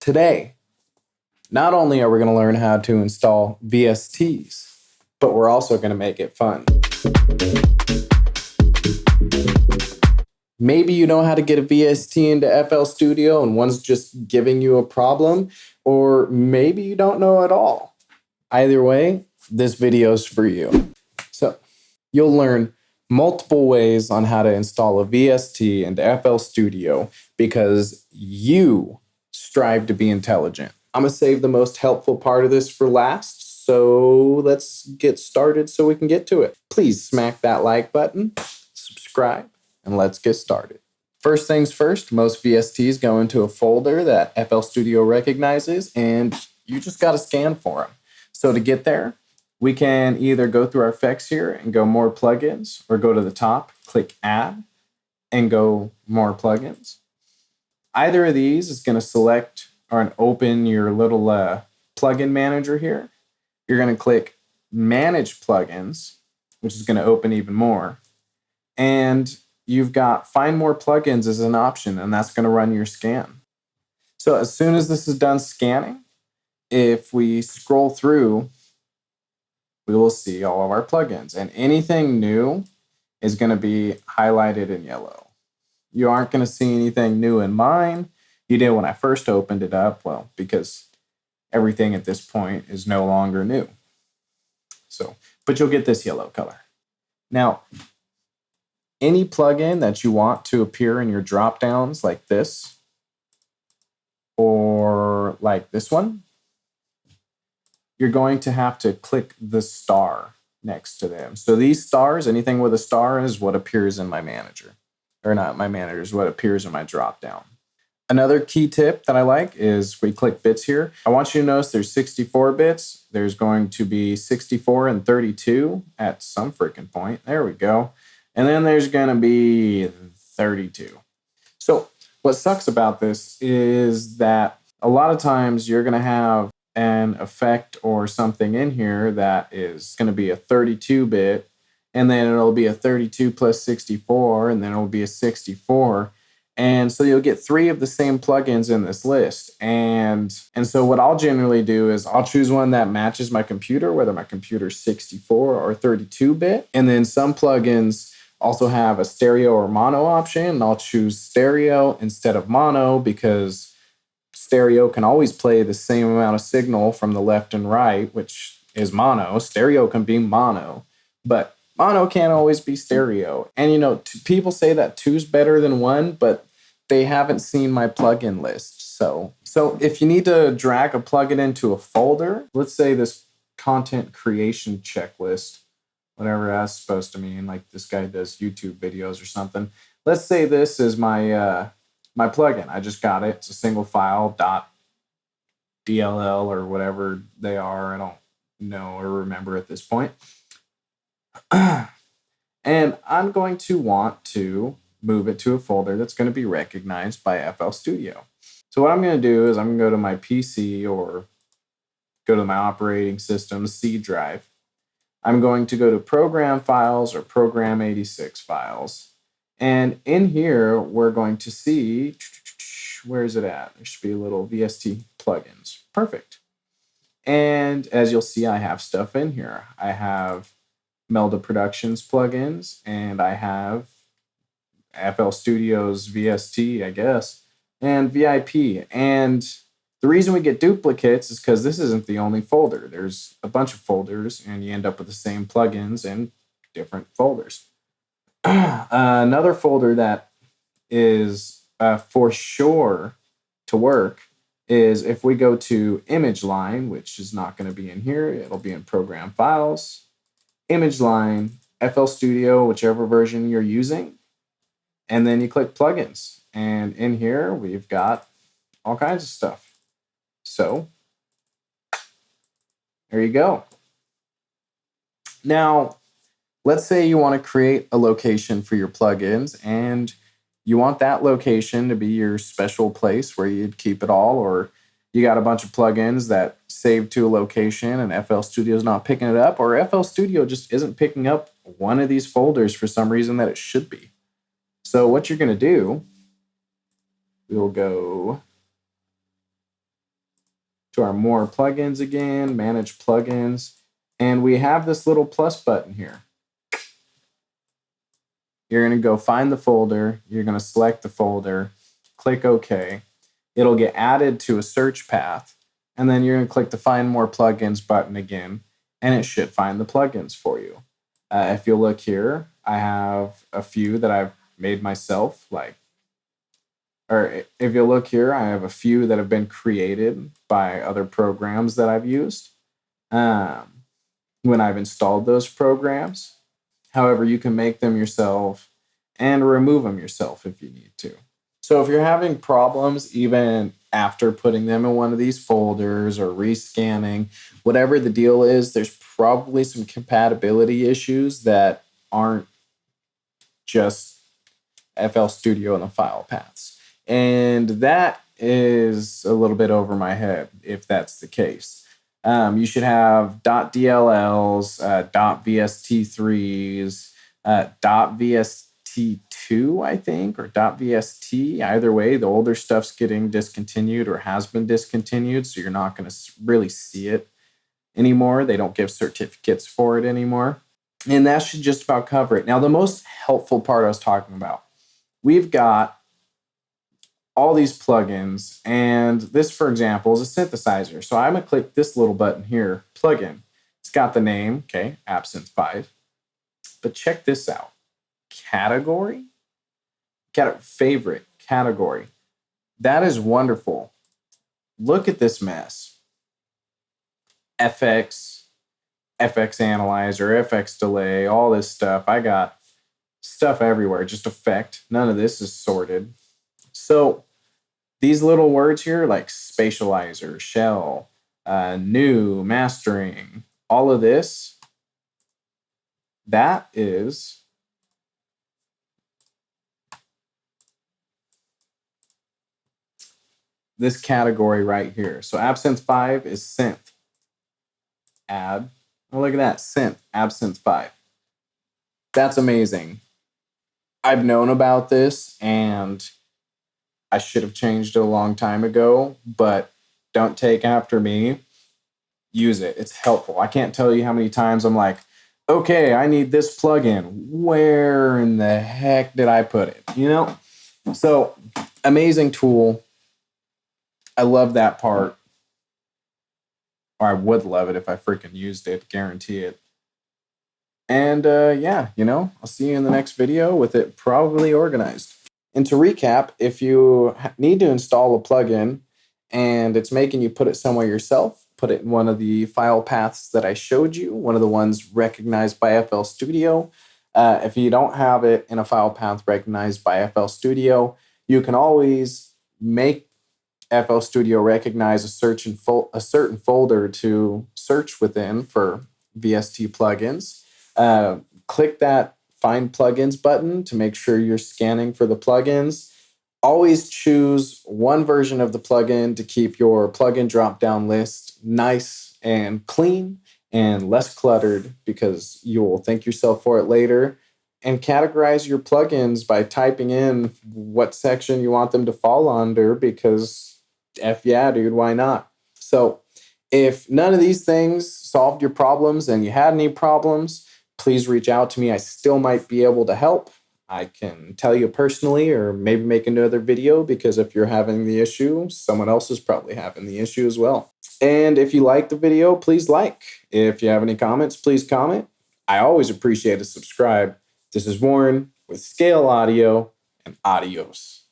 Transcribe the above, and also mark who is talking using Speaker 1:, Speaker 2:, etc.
Speaker 1: Today, not only are we going to learn how to install VSTs, but we're also going to make it fun. Maybe you know how to get a VST into FL Studio and one's just giving you a problem, or maybe you don't know at all. Either way, this video is for you. So you'll learn multiple ways on how to install a VST into FL Studio because you strive to be intelligent. I'm going to save the most helpful part of this for last, so let's get started so we can get to it. Please smack that like button, subscribe, and let's get started. First things first, most VSTs go into a folder that FL Studio recognizes, and you just got to scan for them. So to get there, we can either go through our effects here and go more plugins, or go to the top, click add, and go more plugins. Either of these is going to select or open your little plugin manager here. You're going to click manage plugins, which is going to open even more. And you've got find more plugins as an option, and that's going to run your scan. So as soon as this is done scanning, if we scroll through, we will see all of our plugins, and anything new is going to be highlighted in yellow. You aren't going to see anything new in mine. You did when I first opened it up, well, because everything at this point is no longer new. So, but you'll get this yellow color. Now, any plugin that you want to appear in your dropdowns like this, or like this one, you're going to have to click the star next to them. So these stars, anything with a star is what appears in my manager. Or not my manager, is what appears in my dropdown. Another key tip that I like is we click bits here. I want you to notice there's 64 bits. There's going to be 64 and 32 at some freaking point. There we go. And then there's going to be 32. So what sucks about this is that a lot of times you're going to have an effect or something in here that is going to be a 32-bit, and then it'll be a 32 plus 64, and then it'll be a 64. And so you'll get 3 of the same plugins in this list. And so what I'll generally do is I'll choose one that matches my computer, whether my computer's 64 or 32-bit. And then some plugins also have a stereo or mono option, and I'll choose stereo instead of mono because stereo can always play the same amount of signal from the left and right, which is mono. Stereo can be mono, but mono can't always be stereo. And you know, people say that 2's better than 1, but they haven't seen my plugin list. So if you need to drag a plugin into a folder, let's say this content creation checklist, whatever that's supposed to mean, like this guy does YouTube videos or something. Let's say this is my my plugin. I just got it. It's a single file .dll or whatever they are. I don't know or remember at this point. And I'm going to want to move it to a folder that's going to be recognized by FL Studio. So what I'm going to do is I'm going to go to my PC or go to my operating system C drive. I'm going to go to program files or program 86 files. And in here, we're going to see, where is it at? There should be a little VST plugins. Perfect. And as you'll see, I have stuff in here. I have Melda Productions plugins, and I have FL Studio's VST, I guess, and VIP. And the reason we get duplicates is because this isn't the only folder. There's a bunch of folders, and you end up with the same plugins in different folders. Another folder that is for sure to work is if we go to image line, which is not going to be in here. It'll be in program files, image line, FL Studio, whichever version you're using. And then you click plugins. And in here, we've got all kinds of stuff. So there you go. Now, let's say you want to create a location for your plugins, and you want that location to be your special place where you'd keep it all, or you got a bunch of plugins that save to a location and FL Studio is not picking it up, or FL Studio just isn't picking up one of these folders for some reason that it should be. So what you're going to do, we'll go to our more plugins again, manage plugins, and we have this little plus button here. You're going to go find the folder. You're going to select the folder, click OK. It'll get added to a search path, and then you're going to click the Find More Plugins button again, and it should find the plugins for you. If you look here, I have a few that I've made myself, or if you look here, I have a few that have been created by other programs that I've used when I've installed those programs. However, you can make them yourself and remove them yourself if you need to. So if you're having problems even after putting them in one of these folders or rescanning, whatever the deal is, there's probably some compatibility issues that aren't just FL Studio and the Filepaths. And that is a little bit over my head if that's the case. You should have .dlls, .vst3s, .vst2, I think, or .vst. Either way, the older stuff's getting discontinued or has been discontinued, so you're not going to really see it anymore. They don't give certificates for it anymore. And that should just about cover it. Now, the most helpful part I was talking about, we've got all these plugins, and this, for example, is a synthesizer. So I'm going to click this little button here, plugin. It's got the name, okay, Absinthe 5. But check this out. Category? Favorite category. That is wonderful. Look at this mess. FX Analyzer, FX Delay, all this stuff. I got stuff everywhere, just effect. None of this is sorted. So these little words here, like spatializer, shell, new, mastering, all of this, that is this category right here. So Absinthe 5 is synth. Add. Oh, look at that. Synth. Absinthe 5. That's amazing. I've known about this, and I should have changed it a long time ago, but don't take after me. Use it. It's helpful. I can't tell you how many times I'm like, okay, I need this plugin. Where in the heck did I put it? You know? So, amazing tool. I love that part. Or I would love it if I freaking used it, guarantee it. And yeah, I'll see you in the next video with it probably organized. And to recap, if you need to install a plugin and it's making you put it somewhere yourself, put it in one of the file paths that I showed you, one of the ones recognized by FL Studio. If you don't have it in a file path recognized by FL Studio, you can always make FL Studio recognize a certain folder to search within for VST plugins. Click that Find Plugins button to make sure you're scanning for the plugins. Always choose one version of the plugin to keep your plugin drop-down list nice and clean and less cluttered, because you will thank yourself for it later. And categorize your plugins by typing in what section you want them to fall under, because F yeah, dude, why not? So if none of these things solved your problems and you had any problems, please reach out to me. I still might be able to help. I can tell you personally, or maybe make another video, because if you're having the issue, someone else is probably having the issue as well. And if you like the video, please like. If you have any comments, please comment. I always appreciate a subscribe. This is Warren with Scale Audio, and adios.